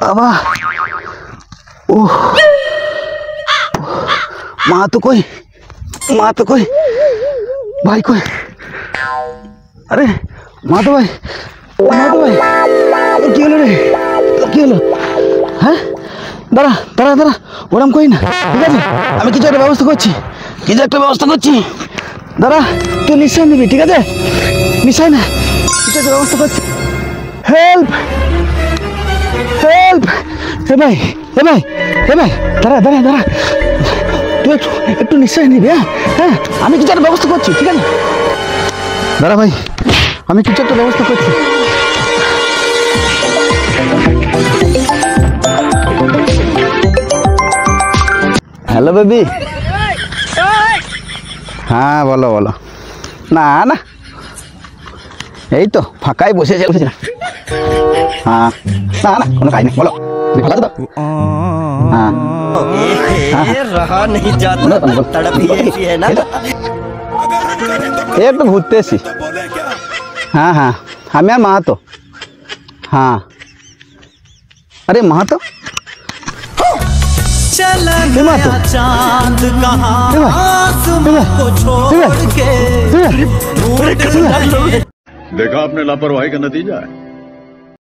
बाबा ओह माँ तो कोई भाई कोई अरे माँ तो भाई কি হলো রে কি হলো হ্যাঁ দাঁড়া দাঁড়া দাঁড়া ওরম কই না ঠিক আছে আমি কিছু একটা ব্যবস্থা করছি দাঁড়া তুই নিশ্চয় নিবি ঠিক আছে নিশ্চয় না কিছু একটা ব্যবস্থা করছি হেল্প হেল্প হে ভাই দাঁড়া দাঁড়া দাঁড়া তুই একটু নিশ্চয় নিবি হ্যাঁ আমি কিছু একটা ব্যবস্থা করছি ঠিক আছে দাঁড়া ভাই আমি কিছু একটা ব্যবস্থা করছি हेलो बेबी हाँ बोलो बोलो ना ना यही तो फाँका ही बसे चल हाँ ना ना कोनो काज नहीं बोलो भाला तो हाँ रहा नहीं जाता तड़प ही ऐसी है ना एक तो भूतते सी हाँ हाँ हम यार महतो हाँ अरे महतो चला गया चांद कहाँ आसमां को छोड़ के देखा आपने लापरवाही का नतीजा है।